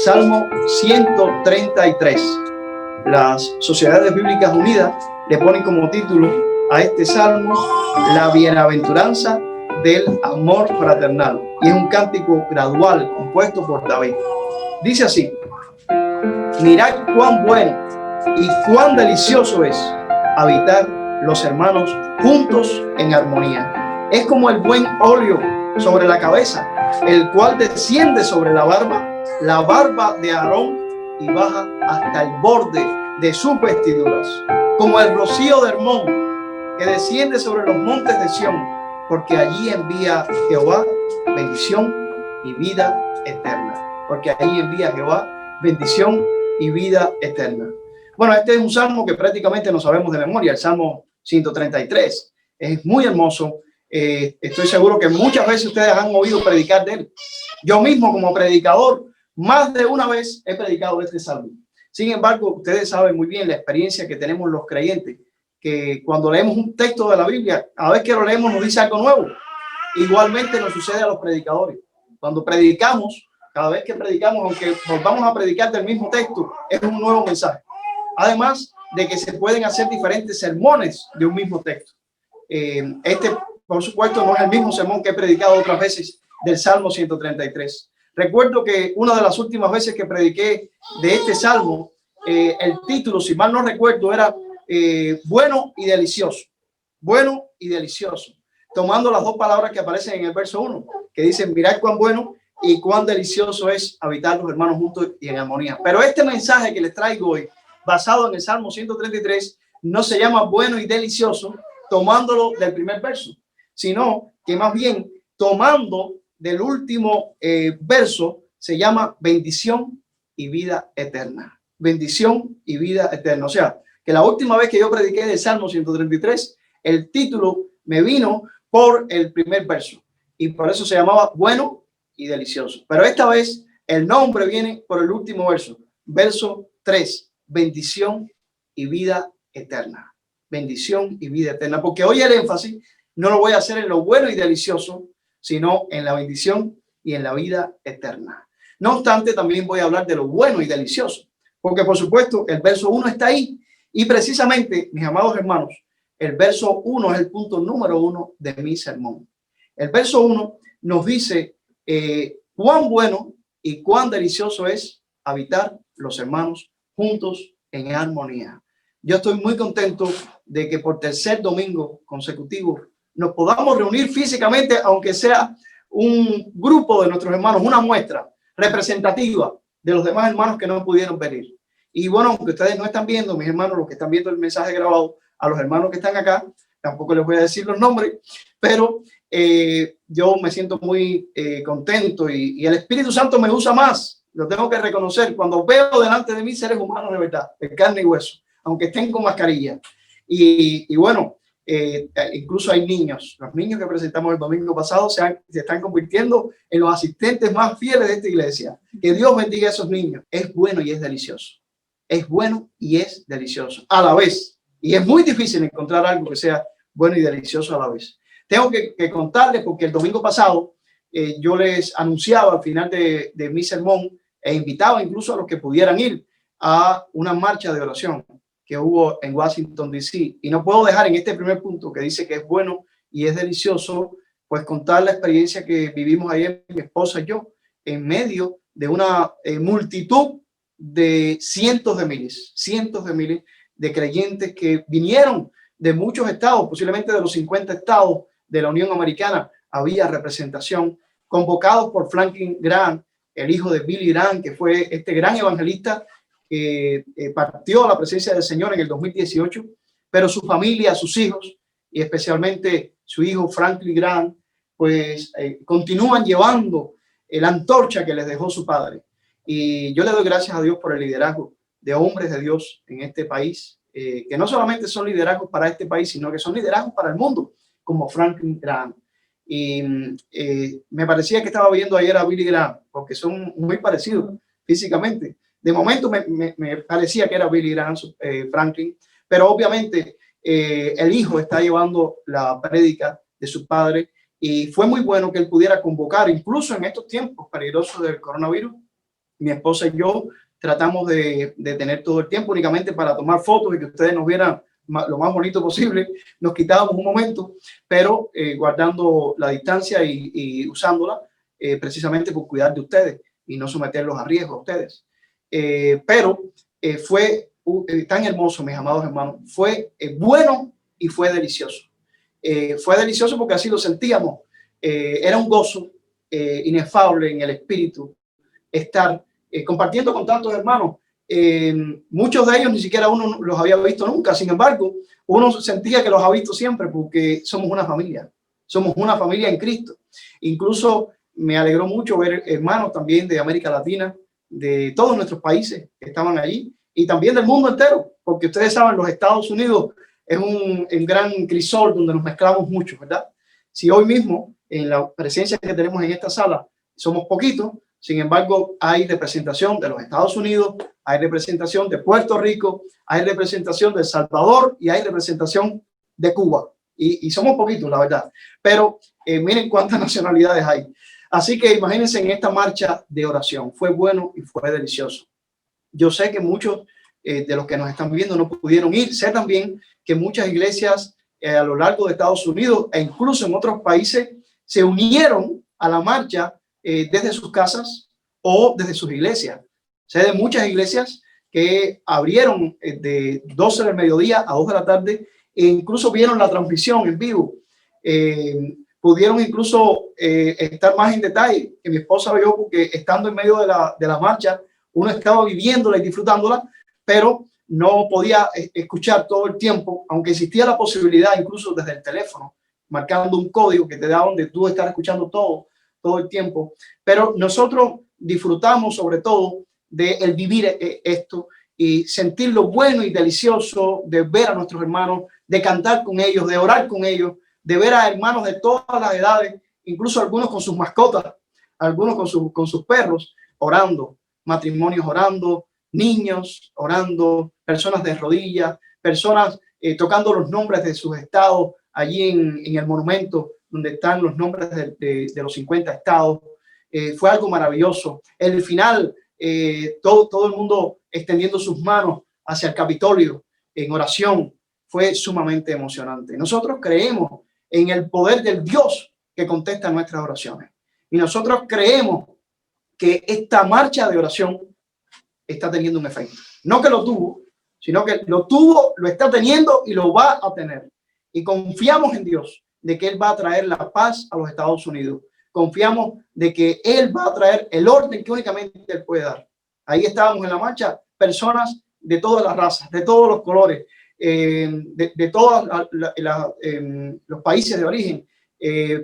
Salmo 133. Las Sociedades Bíblicas Unidas le ponen como título a este salmo la bienaventuranza del amor fraternal, y es un cántico gradual compuesto por David. Dice así: mirad cuán bueno y cuán delicioso es habitar los hermanos juntos en armonía. Es como el buen óleo sobre la cabeza, el cual desciende sobre la barba de Aarón y baja hasta el borde de sus vestiduras, como el rocío de Hermón que desciende sobre los montes de Sión, porque allí envía Jehová bendición y vida eterna. Porque allí envía Jehová bendición y vida eterna. Bueno, este es un salmo que prácticamente no sabemos de memoria, el Salmo 133. Es muy hermoso. Estoy seguro que muchas veces ustedes han oído predicar de él. Yo mismo, como predicador, más de una vez he predicado este salmo. Sin embargo, ustedes saben muy bien la experiencia que tenemos los creyentes, que cuando leemos un texto de la Biblia, a vez que lo leemos nos dice algo nuevo. Igualmente nos sucede a los predicadores. Cuando predicamos, cada vez que predicamos, aunque volvamos a predicar del mismo texto, es un nuevo mensaje. Además de que se pueden hacer diferentes sermones de un mismo texto. Por supuesto, no es el mismo sermón que he predicado otras veces del Salmo 133. Recuerdo que una de las últimas veces que prediqué de este salmo, el título, si mal no recuerdo, era bueno y delicioso. Bueno y delicioso. Tomando las dos palabras que aparecen en el verso 1, que dicen: mirad cuán bueno y cuán delicioso es habitar los hermanos juntos y en armonía. Pero este mensaje que les traigo hoy, basado en el Salmo 133, no se llama bueno y delicioso tomándolo del primer verso, sino que más bien tomando del último verso, se llama bendición y vida eterna. Bendición y vida eterna. O sea, que la última vez que yo prediqué del Salmo 133, el título me vino por el primer verso y por eso se llamaba bueno y delicioso. Pero esta vez el nombre viene por el último verso, verso 3, bendición y vida eterna. Bendición y vida eterna, porque hoy el énfasis no lo voy a hacer en lo bueno y delicioso, sino en la bendición y en la vida eterna. No obstante, también voy a hablar de lo bueno y delicioso, porque por supuesto el verso 1 está ahí, y precisamente, mis amados hermanos, el verso 1 es el punto número 1 de mi sermón. El verso 1 nos dice cuán bueno y cuán delicioso es habitar los hermanos juntos en armonía. Yo estoy muy contento de que por tercer domingo consecutivo nos podamos reunir físicamente, aunque sea un grupo de nuestros hermanos, una muestra representativa de los demás hermanos que no pudieron venir. Y bueno, aunque ustedes no están viendo, mis hermanos, los que están viendo el mensaje grabado, a los hermanos que están acá, tampoco les voy a decir los nombres, pero yo me siento muy contento y el Espíritu Santo me usa más. Lo tengo que reconocer cuando veo delante de mí seres humanos de verdad, de carne y hueso, aunque estén con mascarilla. Y bueno, incluso hay niños. Los niños que presentamos el domingo pasado se están convirtiendo en los asistentes más fieles de esta iglesia. Que Dios bendiga a esos niños. Es bueno y es delicioso. Es bueno y es delicioso a la vez. Y es muy difícil encontrar algo que sea bueno y delicioso a la vez. Tengo que contarles, porque el domingo pasado yo les anunciaba al final de mi sermón e invitaba incluso a los que pudieran ir a una marcha de oración que hubo en Washington, D.C. Y no puedo dejar en este primer punto, que dice que es bueno y es delicioso, pues contar la experiencia que vivimos ayer mi esposa y yo, en medio de una multitud de cientos de miles de creyentes que vinieron de muchos estados, posiblemente de los 50 estados de la Unión Americana. Había representación, convocados por Franklin Graham, el hijo de Billy Graham, que fue este gran evangelista que partió a la presencia del Señor en el 2018, pero su familia, sus hijos, y especialmente su hijo Franklin Graham, pues continúan llevando la antorcha que les dejó su padre. Y yo le doy gracias a Dios por el liderazgo de hombres de Dios en este país, que no solamente son liderazgos para este país, sino que son liderazgos para el mundo, como Franklin Graham. Y me parecía que estaba viendo ayer a Billy Graham, porque son muy parecidos físicamente. De momento me parecía que era Billy Graham, Franklin, pero obviamente el hijo está llevando la prédica de su padre, y fue muy bueno que él pudiera convocar, incluso en estos tiempos peligrosos del coronavirus, Mi esposa y yo tratamos de tener todo el tiempo únicamente para tomar fotos y que ustedes nos vieran lo más bonito posible. Nos quitábamos un momento, pero guardando la distancia y usándola precisamente por cuidar de ustedes y no someterlos a riesgo a ustedes. Pero fue tan hermoso, mis amados hermanos. Fue bueno y fue delicioso. Fue delicioso porque así lo sentíamos. Era un gozo inefable en el espíritu estar compartiendo con tantos hermanos. Muchos de ellos ni siquiera uno los había visto nunca. Sin embargo, uno sentía que los ha visto siempre porque somos una familia. Somos una familia en Cristo. Incluso me alegró mucho ver hermanos también de América Latina, de todos nuestros países que estaban allí y también del mundo entero, porque ustedes saben, los Estados Unidos es un gran crisol donde nos mezclamos mucho, ¿verdad? Si hoy mismo, en la presencia que tenemos en esta sala, somos poquitos, sin embargo, hay representación de los Estados Unidos, hay representación de Puerto Rico, hay representación de El Salvador y hay representación de Cuba. Y somos poquitos, la verdad. Pero miren cuántas nacionalidades hay. Así que imagínense en esta marcha de oración. Fue bueno y fue delicioso. Yo sé que muchos de los que nos están viendo no pudieron ir. Sé también que muchas iglesias a lo largo de Estados Unidos e incluso en otros países se unieron a la marcha desde sus casas o desde sus iglesias. Sé de muchas iglesias que abrieron de 12 del mediodía a 2 de la tarde e incluso vieron la transmisión en vivo. Pudieron incluso estar más en detalle, que mi esposa vio, porque estando en medio de la marcha, uno estaba viviéndola y disfrutándola, pero no podía escuchar todo el tiempo, aunque existía la posibilidad incluso desde el teléfono, marcando un código que te da donde tú estás escuchando todo el tiempo. Pero nosotros disfrutamos sobre todo de el vivir esto y sentir lo bueno y delicioso de ver a nuestros hermanos, de cantar con ellos, de orar con ellos, de ver a hermanos de todas las edades, incluso algunos con sus mascotas, algunos con sus perros, orando, matrimonios orando, niños orando, personas de rodillas, personas tocando los nombres de sus estados allí en el monumento donde están los nombres de los 50 estados. Fue algo maravilloso. El final, todo el mundo extendiendo sus manos hacia el Capitolio en oración, fue sumamente emocionante. Nosotros creemos en el poder del Dios que contesta nuestras oraciones. Y nosotros creemos que esta marcha de oración está teniendo un efecto. No que lo tuvo, sino que lo tuvo, lo está teniendo y lo va a tener. Y confiamos en Dios de que Él va a traer la paz a los Estados Unidos. Confiamos de que Él va a traer el orden que únicamente Él puede dar. Ahí estábamos en la marcha, personas de todas las razas, de todos los colores, de todos los países de origen,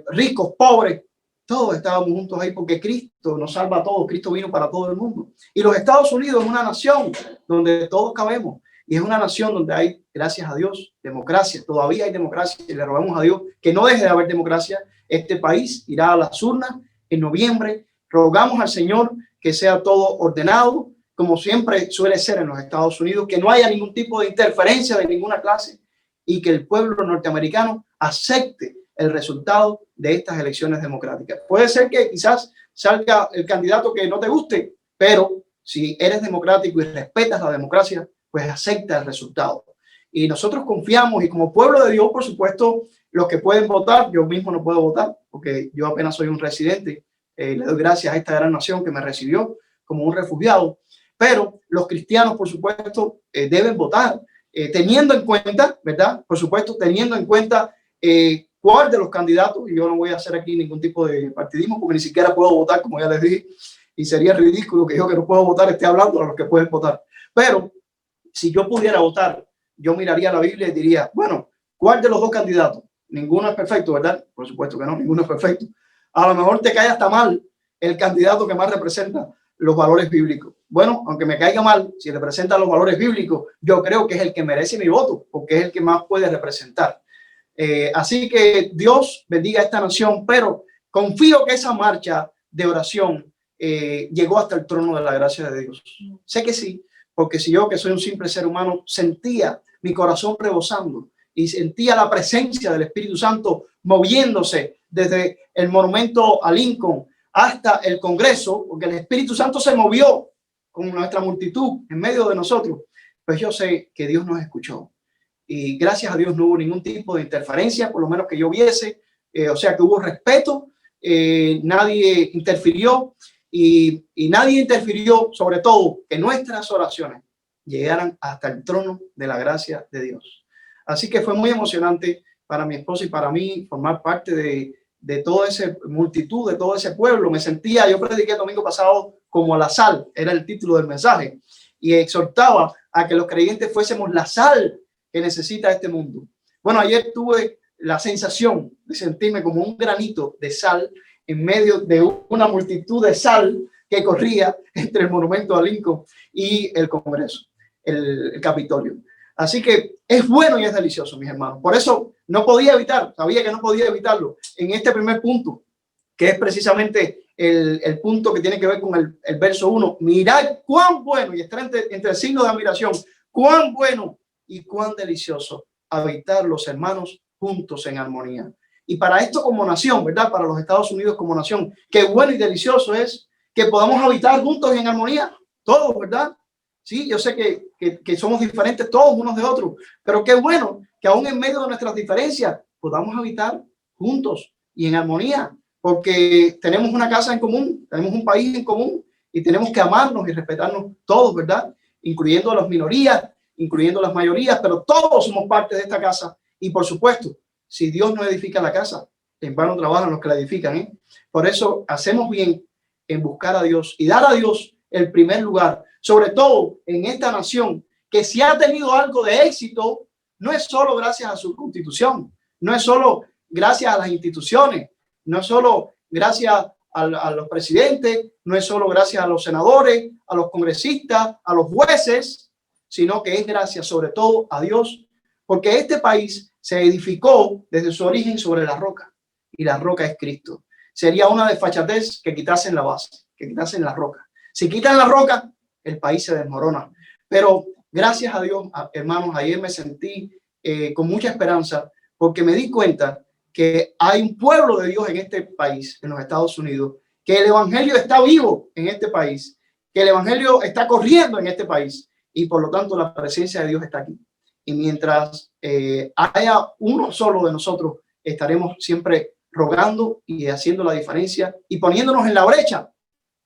ricos, pobres, todos estábamos juntos ahí porque Cristo nos salva a todos. Cristo vino para todo el mundo. Y los Estados Unidos es una nación donde todos cabemos. Y es una nación donde hay, gracias a Dios, democracia. Todavía hay democracia y le rogamos a Dios que no deje de haber democracia. Este país irá a las urnas en noviembre. Rogamos al Señor que sea todo ordenado, como siempre suele ser en los Estados Unidos, que no haya ningún tipo de interferencia de ninguna clase y que el pueblo norteamericano acepte el resultado de estas elecciones democráticas. Puede ser que quizás salga el candidato que no te guste, pero si eres democrático y respetas la democracia, pues acepta el resultado. Y nosotros confiamos, y como pueblo de Dios, por supuesto, los que pueden votar, yo mismo no puedo votar porque yo apenas soy un residente. Le doy gracias a esta gran nación que me recibió como un refugiado, pero los cristianos, por supuesto, deben votar, teniendo en cuenta, ¿verdad? Por supuesto, teniendo en cuenta cuál de los candidatos, y yo no voy a hacer aquí ningún tipo de partidismo porque ni siquiera puedo votar, como ya les dije, y sería ridículo que yo que no puedo votar esté hablando a los que pueden votar. Pero si yo pudiera votar, yo miraría la Biblia y diría, bueno, ¿cuál de los dos candidatos? Ninguno es perfecto, ¿verdad? Por supuesto que no, ninguno es perfecto. A lo mejor te cae hasta mal el candidato que más representa los valores bíblicos. Bueno, aunque me caiga mal, si representa los valores bíblicos, yo creo que es el que merece mi voto, porque es el que más puede representar. Así que Dios bendiga a esta nación, pero confío que esa marcha de oración llegó hasta el trono de la gracia de Dios. Sé que sí, porque si yo, que soy un simple ser humano, sentía mi corazón rebosando y sentía la presencia del Espíritu Santo moviéndose desde el monumento a Lincoln hasta el Congreso, porque el Espíritu Santo se movió con nuestra multitud en medio de nosotros, pues yo sé que Dios nos escuchó. Y gracias a Dios no hubo ningún tipo de interferencia, por lo menos que yo viese, o sea que hubo respeto, nadie interfirió y nadie interfirió, sobre todo, que nuestras oraciones llegaran hasta el trono de la gracia de Dios. Así que fue muy emocionante para mi esposa y para mí formar parte de toda esa multitud, de todo ese pueblo. Me sentía, yo prediqué el domingo pasado como la sal, era el título del mensaje, y exhortaba a que los creyentes fuésemos la sal que necesita este mundo. Bueno, ayer tuve la sensación de sentirme como un granito de sal en medio de una multitud de sal que corría entre el monumento a Lincoln y el Congreso, el Capitolio. Así que es bueno y es delicioso, mis hermanos. Por eso no podía evitar, sabía que no podía evitarlo en este primer punto, que es precisamente el punto que tiene que ver con el verso 1. Mirad cuán bueno, y está entre signos de admiración, cuán bueno y cuán delicioso habitar los hermanos juntos en armonía. Y para esto como nación, ¿verdad? Para los Estados Unidos como nación, qué bueno y delicioso es que podamos habitar juntos en armonía, todos, ¿verdad? Sí, yo sé que somos diferentes todos unos de otros, pero qué bueno que aún en medio de nuestras diferencias podamos habitar juntos y en armonía, porque tenemos una casa en común, tenemos un país en común y tenemos que amarnos y respetarnos todos, ¿verdad? Incluyendo a las minorías, incluyendo las mayorías, pero todos somos parte de esta casa. Y por supuesto, si Dios no edifica la casa, en vano trabajan los que la edifican, ¿eh? Por eso hacemos bien en buscar a Dios y dar a Dios el primer lugar, sobre todo en esta nación que si ha tenido algo de éxito, no es solo gracias a su constitución, no es solo gracias a las instituciones, no es solo gracias a los presidentes, no es solo gracias a los senadores, a los congresistas, a los jueces, sino que es gracias sobre todo a Dios, porque este país se edificó desde su origen sobre la roca y la roca es Cristo. Sería una desfachatez que quitasen la base, que quitasen la roca. Si quitan la roca, el país se desmorona. Pero gracias a Dios, hermanos, ayer me sentí con mucha esperanza porque me di cuenta que hay un pueblo de Dios en este país, en los Estados Unidos, que el evangelio está vivo en este país, que el evangelio está corriendo en este país y por lo tanto la presencia de Dios está aquí. Y mientras haya uno solo de nosotros, estaremos siempre rogando y haciendo la diferencia y poniéndonos en la brecha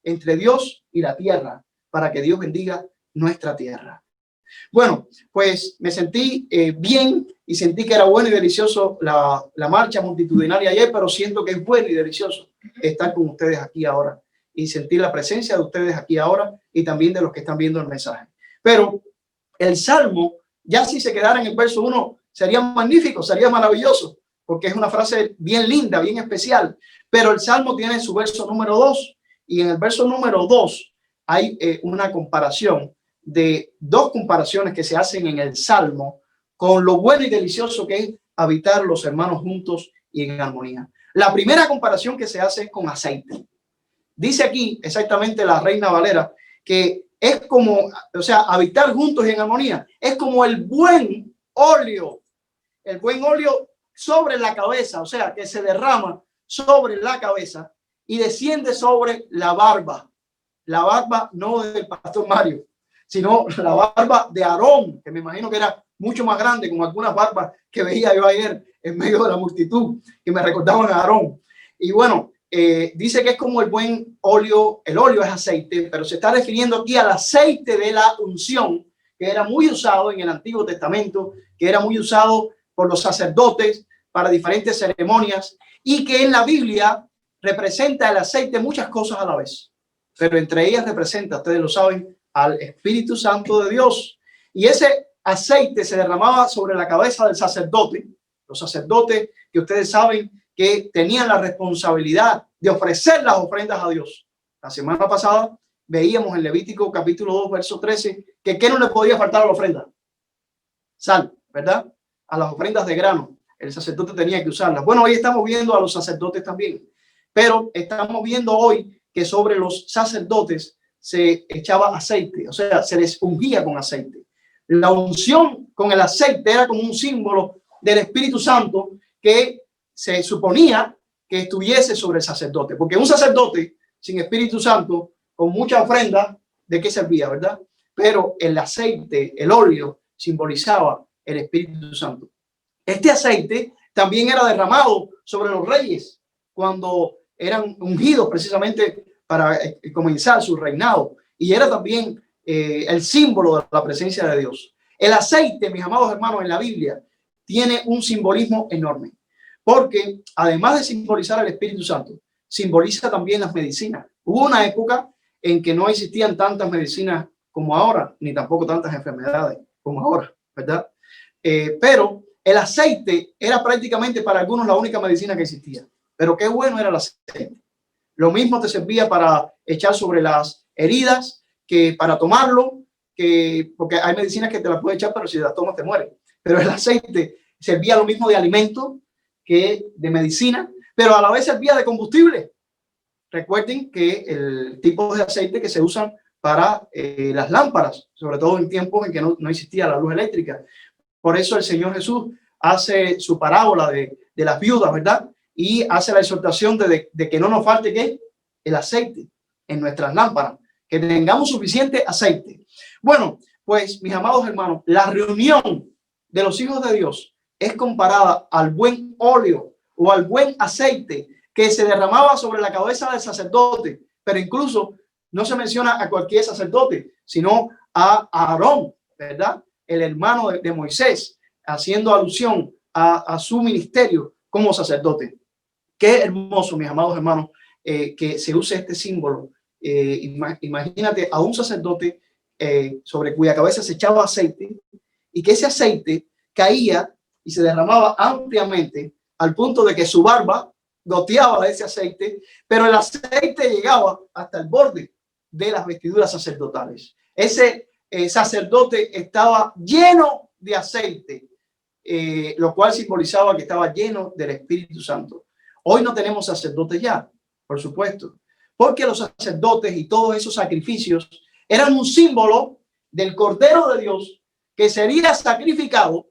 entre Dios y la tierra para que Dios bendiga nuestra tierra. Bueno, pues me sentí bien y sentí que era bueno y delicioso la marcha multitudinaria ayer, pero siento que es bueno y delicioso estar con ustedes aquí ahora y sentir la presencia de ustedes aquí ahora y también de los que están viendo el mensaje. Pero el Salmo, ya si se quedara en el verso 1, sería magnífico, sería maravilloso, porque es una frase bien linda, bien especial. Pero el Salmo tiene su verso número 2 y en el verso número 2 hay una comparación de dos comparaciones que se hacen en el Salmo con lo bueno y delicioso que es habitar los hermanos juntos y en armonía. La primera comparación que se hace es con aceite. Dice aquí exactamente la Reina Valera que es como, o sea, habitar juntos y en armonía es como el buen óleo sobre la cabeza, o sea, que se derrama sobre la cabeza y desciende sobre la barba no del pastor Mario, sino la barba de Aarón, que me imagino que era mucho más grande, como algunas barbas que veía yo ayer en medio de la multitud, que me recordaban a Aarón. Y bueno, dice que es como el buen óleo, el óleo es aceite, pero se está refiriendo aquí al aceite de la unción, que era muy usado en el Antiguo Testamento, que era muy usado por los sacerdotes para diferentes ceremonias, y que en la Biblia representa el aceite muchas cosas a la vez, pero entre ellas representa, ustedes lo saben, al Espíritu Santo de Dios. Y ese aceite se derramaba sobre la cabeza del sacerdote. Los sacerdotes que ustedes saben que tenían la responsabilidad de ofrecer las ofrendas a Dios. La semana pasada veíamos en Levítico capítulo 2, verso 13, que ¿qué no le podía faltar a la ofrenda? Sal, ¿verdad? A las ofrendas de grano. El sacerdote tenía que usarlas. Bueno, hoy estamos viendo a los sacerdotes también, pero estamos viendo hoy que sobre los sacerdotes se echaba aceite, o sea, se les ungía con aceite. La unción con el aceite era como un símbolo del Espíritu Santo que se suponía que estuviese sobre el sacerdote, porque un sacerdote sin Espíritu Santo, con mucha ofrenda, ¿de qué servía, verdad? Pero el aceite, el óleo, simbolizaba el Espíritu Santo. Este aceite también era derramado sobre los reyes cuando eran ungidos precisamente para comenzar su reinado, y era también el símbolo de la presencia de Dios. El aceite, mis amados hermanos, en la Biblia tiene un simbolismo enorme, porque además de simbolizar el Espíritu Santo, simboliza también las medicinas. Hubo una época en que no existían tantas medicinas como ahora, ni tampoco tantas enfermedades como ahora, ¿verdad? Pero el aceite era prácticamente para algunos la única medicina que existía. Pero qué bueno era el aceite. Lo mismo te servía para echar sobre las heridas que para tomarlo, porque hay medicinas que te las puedes echar, pero si las tomas te mueres. Pero el aceite servía lo mismo de alimento que de medicina, pero a la vez servía de combustible. Recuerden que el tipo de aceite que se usan para las lámparas, sobre todo en tiempos en que no existía la luz eléctrica. Por eso el Señor Jesús hace su parábola de las viudas, ¿verdad? Y hace la exhortación de que no nos falte ¿qué? El aceite en nuestras lámparas, que tengamos suficiente aceite. Bueno, pues mis amados hermanos, la reunión de los hijos de Dios es comparada al buen óleo o al buen aceite que se derramaba sobre la cabeza del sacerdote, pero incluso no se menciona a cualquier sacerdote, sino a Aarón, ¿verdad? El hermano de Moisés, haciendo alusión a su ministerio como sacerdote. Qué hermoso, mis amados hermanos, que se use este símbolo. Imagínate a un sacerdote sobre cuya cabeza se echaba aceite, y que ese aceite caía y se derramaba ampliamente al punto de que su barba goteaba de ese aceite, pero el aceite llegaba hasta el borde de las vestiduras sacerdotales. Ese sacerdote estaba lleno de aceite, lo cual simbolizaba que estaba lleno del Espíritu Santo. Hoy no tenemos sacerdotes ya, por supuesto, porque los sacerdotes y todos esos sacrificios eran un símbolo del Cordero de Dios que sería sacrificado,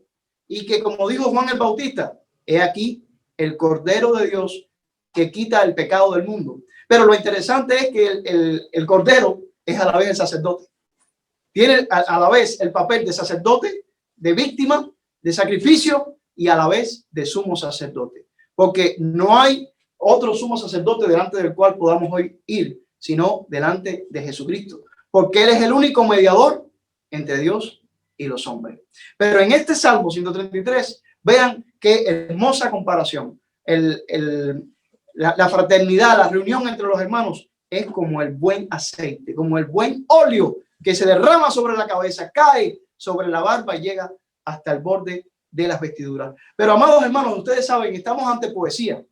y que, como dijo Juan el Bautista, he aquí el Cordero de Dios que quita el pecado del mundo. Pero lo interesante es que el Cordero es a la vez el sacerdote. Tiene a la vez el papel de sacerdote, de víctima, de sacrificio y a la vez de sumo sacerdote. Porque no hay otro sumo sacerdote delante del cual podamos hoy ir, sino delante de Jesucristo. Porque Él es el único mediador entre Dios y los hombres. Pero en este Salmo 133, vean qué hermosa comparación. La fraternidad, la reunión entre los hermanos es como el buen aceite, como el buen óleo que se derrama sobre la cabeza, cae sobre la barba y llega hasta el borde de las vestiduras. Pero, amados hermanos, ustedes saben, estamos ante poesía,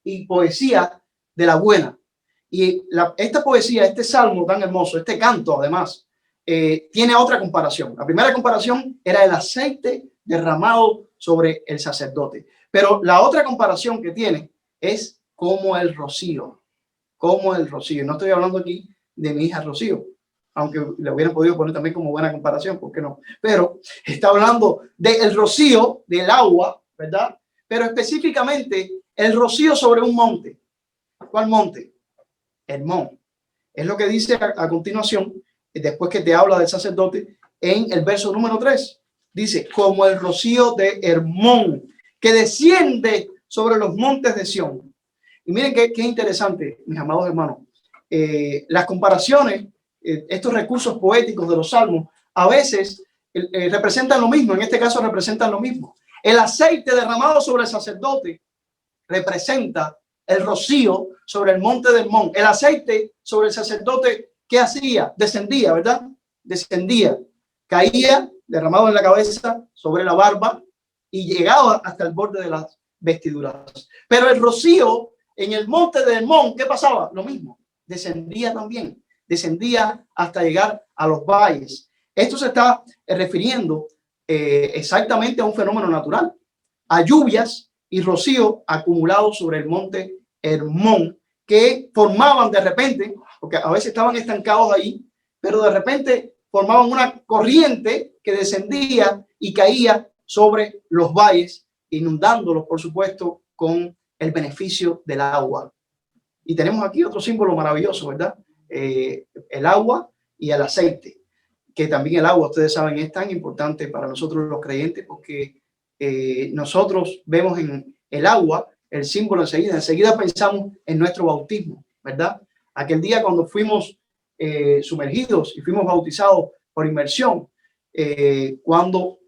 y poesía de la buena. Y esta poesía, este salmo tan hermoso, este canto además, tiene otra comparación. La primera comparación era el aceite derramado sobre el sacerdote. Pero la otra comparación que tiene es como el rocío. Como el rocío. No estoy hablando aquí de mi hija Rocío, aunque le hubieran podido poner también como buena comparación, ¿por qué no? Pero está hablando del rocío, del agua, ¿verdad? Pero específicamente el rocío sobre un monte. ¿Cuál monte? Hermón. Es lo que dice a continuación, después que te habla del sacerdote, en el verso número 3. Dice, como el rocío de Hermón, que desciende sobre los montes de Sión. Y miren qué interesante, mis amados hermanos. Las comparaciones, estos recursos poéticos de los salmos, a veces representan lo mismo. En este caso representan lo mismo. El aceite derramado sobre el sacerdote representa el rocío sobre el monte de Hermón. El aceite sobre el sacerdote, ¿qué hacía? Descendía, ¿verdad? Descendía, caía, derramado en la cabeza, sobre la barba, y llegaba hasta el borde de las vestiduras. Pero el rocío en el monte de Hermón, ¿qué pasaba? Lo mismo, descendía también, descendía hasta llegar a los valles. Esto se está refiriendo exactamente a un fenómeno natural, a lluvias y rocío acumulados sobre el monte Hermón, que formaban de repente, porque a veces estaban estancados ahí, pero de repente formaban una corriente que descendía y caía sobre los valles, inundándolos, por supuesto, con el beneficio del agua. Y tenemos aquí otro símbolo maravilloso, ¿verdad? El agua y el aceite, que también el agua, ustedes saben, es tan importante para nosotros los creyentes, porque nosotros vemos en el agua el símbolo enseguida pensamos en nuestro bautismo, ¿verdad? Aquel día cuando fuimos sumergidos y fuimos bautizados por inmersión, cuando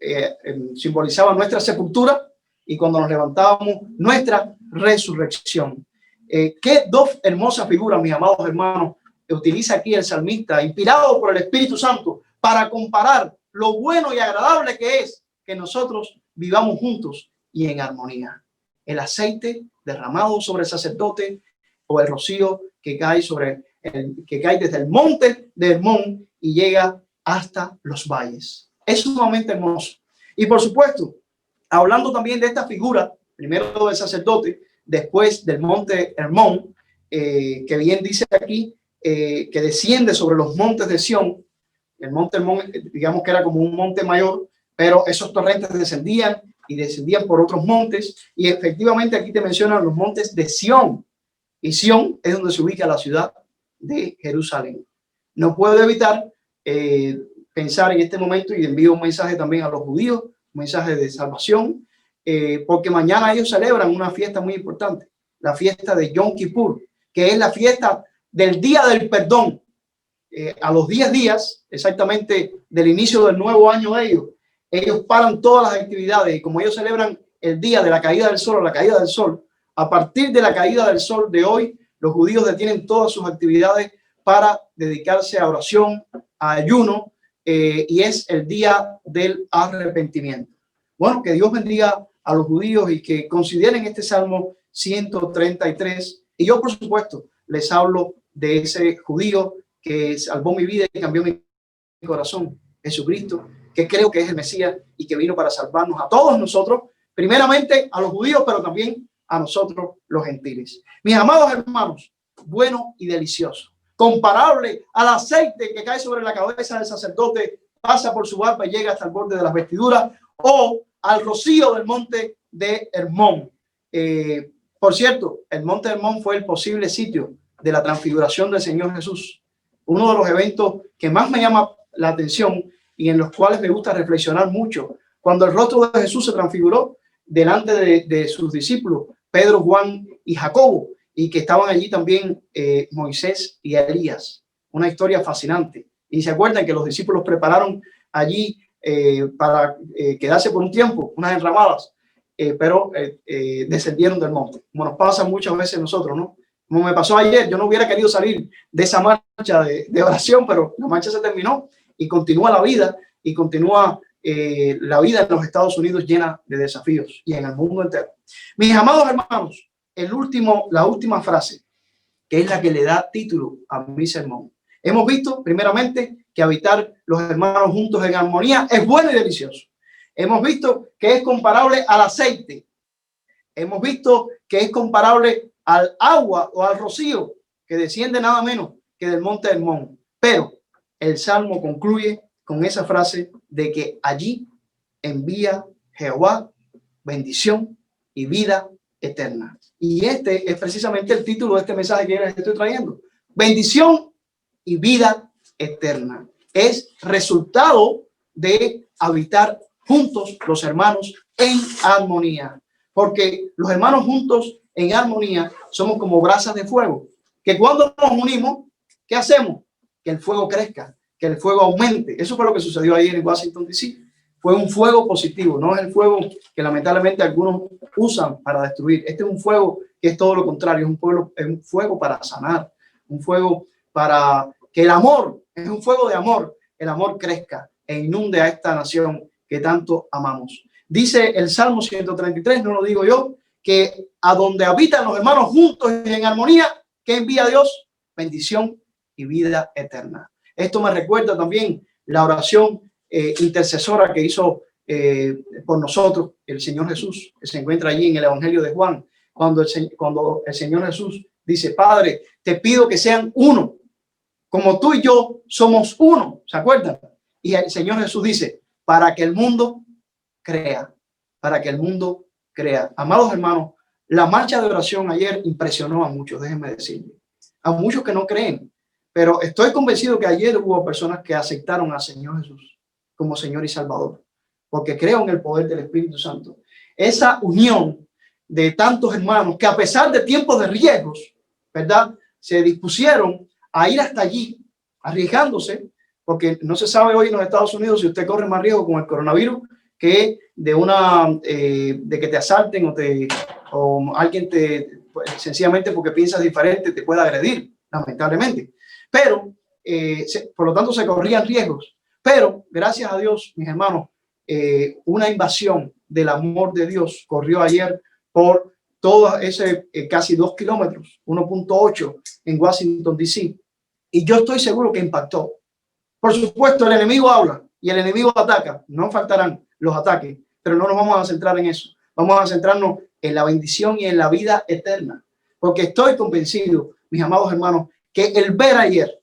simbolizaba nuestra sepultura y cuando nos levantábamos nuestra resurrección. Qué dos hermosas figuras, mis amados hermanos, que utiliza aquí el salmista, inspirado por el Espíritu Santo, para comparar lo bueno y agradable que es que nosotros vivamos juntos y en armonía. El aceite derramado sobre el sacerdote o el rocío que cae que cae desde el monte de Hermón y llega hasta los valles. Es sumamente hermoso. Y por supuesto, hablando también de esta figura, primero del sacerdote, después del monte Hermón, que bien dice aquí, que desciende sobre los montes de Sión. El monte Hermón, digamos que era como un monte mayor, pero esos torrentes descendían y descendían por otros montes. Y efectivamente aquí te mencionan los montes de Sión. Y Sión es donde se ubica la ciudad de Jerusalén. No puedo evitar pensar en este momento, y envío un mensaje también a los judíos, un mensaje de salvación, porque mañana ellos celebran una fiesta muy importante, la fiesta de Yom Kippur, que es la fiesta del Día del Perdón. A los 10 días, exactamente del inicio del nuevo año de ellos paran todas las actividades, y como ellos celebran el día de la caída del sol o la caída del sol, a partir de la caída del sol de hoy, los judíos detienen todas sus actividades para dedicarse a oración, a ayuno, y es el día del arrepentimiento. Bueno, que Dios bendiga a los judíos y que consideren este Salmo 133. Y yo, por supuesto, les hablo de ese judío que salvó mi vida y cambió mi corazón, Jesucristo, que creo que es el Mesías y que vino para salvarnos a todos nosotros, primeramente a los judíos, pero también a nosotros los gentiles. Mis amados hermanos, bueno y delicioso, comparable al aceite que cae sobre la cabeza del sacerdote, pasa por su barba y llega hasta el borde de las vestiduras, o al rocío del monte de Hermón. Por cierto, el monte de Hermón fue el posible sitio de la transfiguración del Señor Jesús, uno de los eventos que más me llama la atención y en los cuales me gusta reflexionar mucho. Cuando el rostro de Jesús se transfiguró delante de sus discípulos, Pedro, Juan y Jacobo, y que estaban allí también Moisés y Elías. Una historia fascinante. Y se acuerdan que los discípulos prepararon allí para quedarse por un tiempo, unas enramadas, pero descendieron del monte, como nos pasa muchas veces nosotros, ¿no? Como me pasó ayer, yo no hubiera querido salir de esa marcha de oración, pero la marcha se terminó y continúa la vida, y continúa la vida en los Estados Unidos llena de desafíos y en el mundo entero. Mis amados hermanos, la última frase, que es la que le da título a mi sermón. Hemos visto primeramente que habitar los hermanos juntos en armonía es bueno y delicioso. Hemos visto que es comparable al aceite. Hemos visto que es comparable al agua o al rocío que desciende nada menos que del monte Hermón. Pero el Salmo concluye con esa frase de que allí envía Jehová bendición y vida eterna. Y este es precisamente el título de este mensaje que les estoy trayendo. Bendición y vida eterna. Es resultado de habitar juntos los hermanos en armonía. Porque los hermanos juntos en armonía somos como brasas de fuego, que cuando nos unimos, ¿qué hacemos? Que el fuego crezca, que el fuego aumente. Eso fue lo que sucedió ayer en Washington, D.C. Fue un fuego positivo, no es el fuego que lamentablemente algunos usan para destruir. Este es un fuego que es todo lo contrario, es un fuego para sanar, un fuego para que el amor, es un fuego de amor, el amor crezca e inunde a esta nación que tanto amamos. Dice el Salmo 133, no lo digo yo, que a donde habitan los hermanos juntos y en armonía, ¿qué envía Dios? Bendición y vida eterna. Esto me recuerda también la oración intercesora que hizo por nosotros el Señor Jesús, que se encuentra allí en el Evangelio de Juan, cuando el Señor Jesús dice: Padre, te pido que sean uno, como tú y yo somos uno. ¿Se acuerdan? Y el Señor Jesús dice: para que el mundo crea, para que el mundo crea. Amados hermanos, La marcha de oración ayer impresionó a muchos, déjenme decirle, a muchos que no creen, pero estoy convencido que ayer hubo personas que aceptaron al Señor Jesús como Señor y Salvador, porque creo en el poder del Espíritu Santo. Esa unión de tantos hermanos que a pesar de tiempos de riesgos, ¿verdad?, se dispusieron a ir hasta allí, arriesgándose, porque no se sabe hoy en los Estados Unidos si usted corre más riesgo con el coronavirus que de que te asalten o alguien pues, sencillamente porque piensas diferente te pueda agredir, lamentablemente. Pero, por lo tanto, se corrían riesgos. Pero, gracias a Dios, mis hermanos, una invasión del amor de Dios corrió ayer por todo ese casi 2 kilómetros, 1.8 en Washington, D.C. Y yo estoy seguro que impactó. Por supuesto, el enemigo habla y el enemigo ataca. No faltarán los ataques, pero no nos vamos a centrar en eso. Vamos a centrarnos en la bendición y en la vida eterna. Porque estoy convencido, mis amados hermanos, que el ver ayer,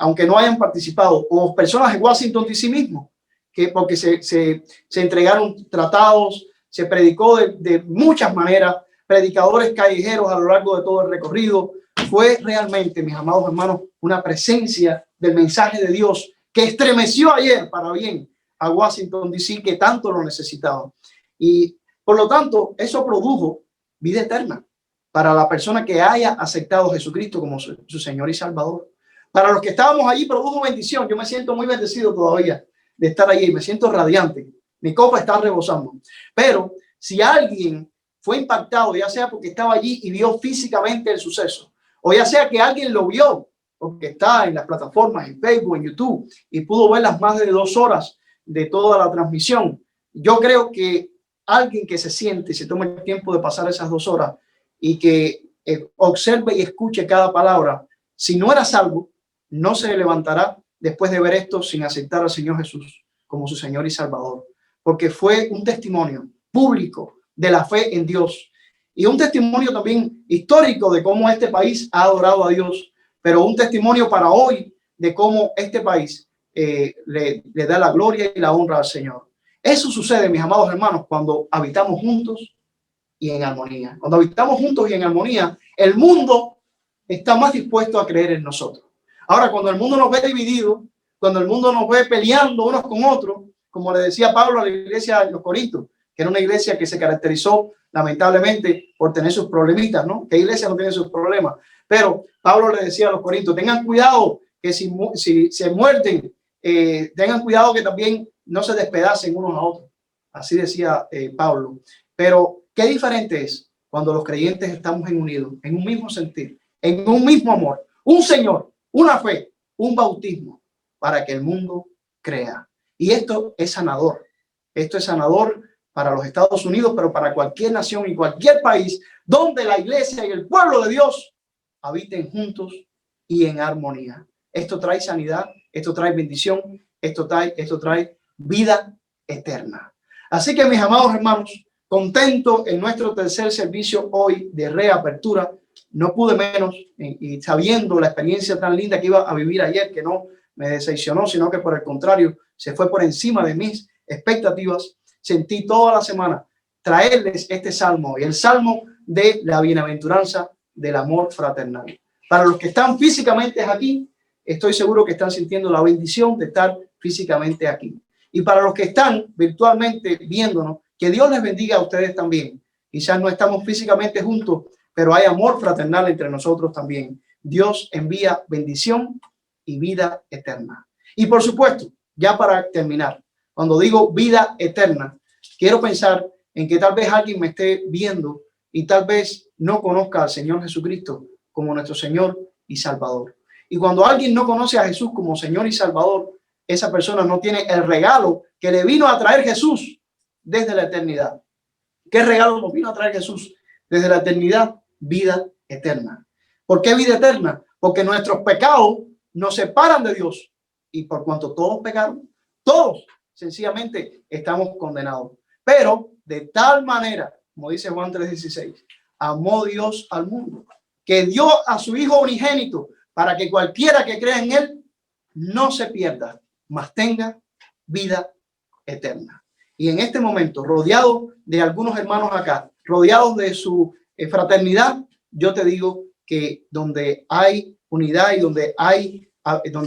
aunque no hayan participado, o personas en Washington D.C. mismo, que porque se entregaron tratados, se predicó de muchas maneras, predicadores callejeros a lo largo de todo el recorrido, fue realmente, mis amados hermanos, una presencia del mensaje de Dios que estremeció ayer para bien a Washington D.C., que tanto lo necesitaba. Y por lo tanto, eso produjo vida eterna para la persona que haya aceptado a Jesucristo como su Señor y Salvador. Para los que estábamos allí, produjo bendición. Yo me siento muy bendecido todavía de estar allí, me siento radiante. Mi copa está rebosando. Pero si alguien fue impactado, ya sea porque estaba allí y vio físicamente el suceso, o ya sea que alguien lo vio porque está en las plataformas, en Facebook, en YouTube, y pudo ver las más de 2 horas de toda la transmisión, yo creo que alguien que se siente y se tome el tiempo de pasar esas 2 horas y que observe y escuche cada palabra, si no era salvo, no se levantará después de ver esto sin aceptar al Señor Jesús como su Señor y Salvador, porque fue un testimonio público de la fe en Dios y un testimonio también histórico de cómo este país ha adorado a Dios, pero un testimonio para hoy de cómo este país le da la gloria y la honra al Señor. Eso sucede, mis amados hermanos, cuando habitamos juntos y en armonía. Cuando habitamos juntos y en armonía, el mundo está más dispuesto a creer en nosotros. Ahora, cuando el mundo nos ve dividido, cuando el mundo nos ve peleando unos con otros, como le decía Pablo a la iglesia de los Corintios, que era una iglesia que se caracterizó lamentablemente por tener sus problemitas, ¿no? ¿Qué iglesia no tiene sus problemas? Pero Pablo le decía a los Corintios, tengan cuidado que si se muerden, tengan cuidado que también no se despedacen unos a otros. Así decía Pablo. Pero qué diferente es cuando los creyentes estamos unidos, en un mismo sentir, en un mismo amor, un Señor, una fe, un bautismo, para que el mundo crea. Y esto es sanador. Esto es sanador para los Estados Unidos, pero para cualquier nación y cualquier país donde la iglesia y el pueblo de Dios habiten juntos y en armonía. Esto trae sanidad, esto trae bendición, esto trae vida eterna. Así que, mis amados hermanos, contento en nuestro tercer servicio hoy de reapertura, no pude menos, y sabiendo la experiencia tan linda que iba a vivir ayer, que no me decepcionó, sino que por el contrario, se fue por encima de mis expectativas, sentí toda la semana traerles este salmo y el salmo de la bienaventuranza del amor fraternal. Para los que están físicamente aquí, estoy seguro que están sintiendo la bendición de estar físicamente aquí. Y para los que están virtualmente viéndonos, que Dios les bendiga a ustedes también. Quizás no estamos físicamente juntos, pero hay amor fraternal entre nosotros también. Dios envía bendición y vida eterna. Y por supuesto, ya para terminar, cuando digo vida eterna, quiero pensar en que tal vez alguien me esté viendo y tal vez no conozca al Señor Jesucristo como nuestro Señor y Salvador. Y cuando alguien no conoce a Jesús como Señor y Salvador, esa persona no tiene el regalo que le vino a traer Jesús desde la eternidad. ¿Qué regalo nos vino a traer Jesús desde la eternidad? Vida eterna. ¿Por qué vida eterna? Porque nuestros pecados nos separan de Dios. Y por cuanto todos pecaron, todos sencillamente estamos condenados. Pero de tal manera, como dice Juan 3:16, amó Dios al mundo, que dio a su Hijo unigénito para que cualquiera que crea en él no se pierda, mas tenga vida eterna. Y en este momento, rodeado de algunos hermanos acá, rodeados de su fraternidad, yo te digo que donde hay unidad y donde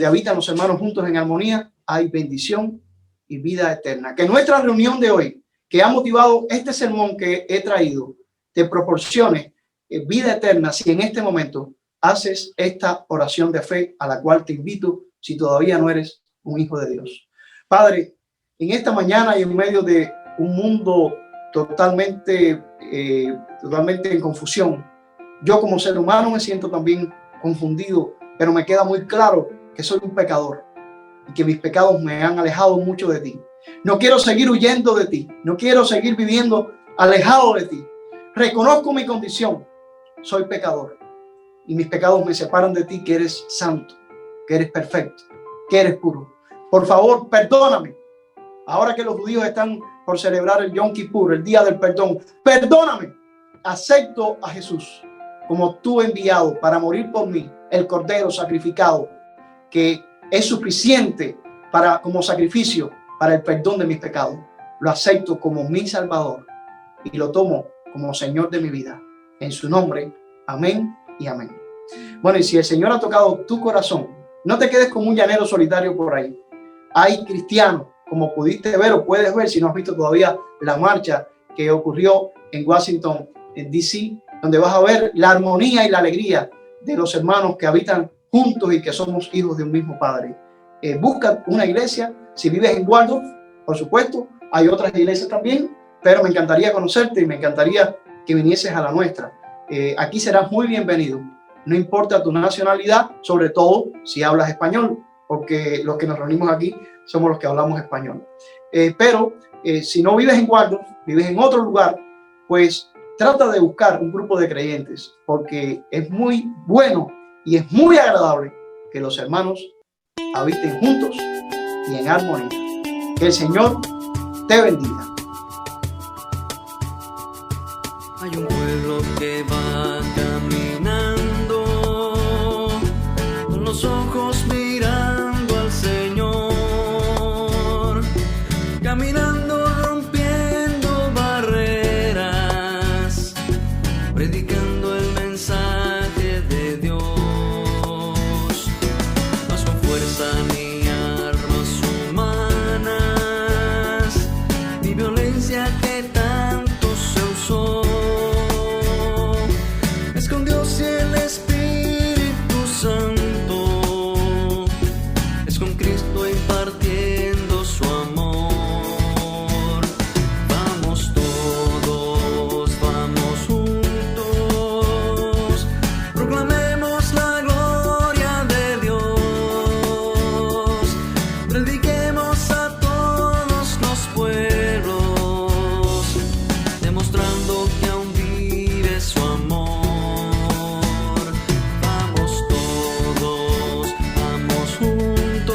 habitan los hermanos juntos en armonía, hay bendición y vida eterna. Que nuestra reunión de hoy, que ha motivado este sermón que he traído, te proporcione vida eterna si en este momento haces esta oración de fe a la cual te invito si todavía no eres un hijo de Dios. Padre, en esta mañana y en medio de un mundo totalmente en confusión, yo como ser humano me siento también confundido, pero me queda muy claro que soy un pecador y que mis pecados me han alejado mucho de ti. No quiero seguir huyendo de ti, no quiero seguir viviendo alejado de ti. Reconozco mi condición, soy pecador y mis pecados me separan de ti, que eres santo, que eres perfecto, que eres puro. Por favor, perdóname. Ahora que los judíos están por celebrar el Yom Kippur, el día del perdón, perdóname. Acepto a Jesús como tú enviado para morir por mí, el cordero sacrificado, que es suficiente como sacrificio para el perdón de mis pecados. Lo acepto como mi Salvador y lo tomo como Señor de mi vida. En su nombre, amén y amén. Bueno, y si el Señor ha tocado tu corazón, no te quedes como un llanero solitario por ahí. Hay cristianos, como pudiste ver o puedes ver si no has visto todavía la marcha que ocurrió en Washington, en DC, donde vas a ver la armonía y la alegría de los hermanos que habitan juntos y que somos hijos de un mismo Padre. Busca una iglesia. Si vives en Waldorf, por supuesto, hay otras iglesias también, pero me encantaría conocerte y me encantaría que vinieses a la nuestra. Aquí serás muy bienvenido, no importa tu nacionalidad, sobre todo si hablas español, porque los que nos reunimos aquí somos los que hablamos español. Pero si no vives en Waldorf, vives en otro lugar, pues trata de buscar un grupo de creyentes, porque es muy bueno y es muy agradable que los hermanos habiten juntos y en armonía. Que el Señor te bendiga. Hay un pueblo que va caminando con los ojos mirando al Señor, caminando rompiendo barreras, predicando el mensaje de Dios, no con fuerza ni armas humanas, ni violencia que tanto se usó. Es con Dios y el Espíritu Santo, es con Cristo impartiendo su amor. Vamos todos, vamos juntos, proclamemos la gloria de Dios, prediquemos a todos los pueblos, demostrando que aún vive su amor. Vamos todos, vamos juntos,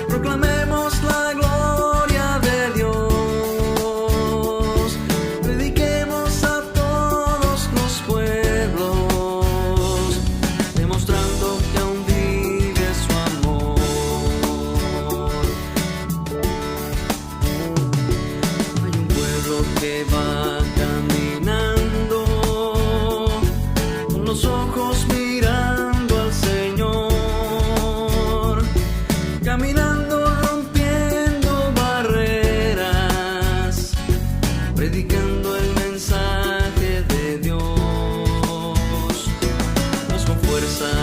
proclamemos la gloria de Dios, prediquemos a todos los pueblos, demostrando que aún vive su amor. Hay un pueblo que va caminando con los ojos mirando al Señor, caminando rompiendo barreras, predicando el mensaje de Dios, no es con fuerza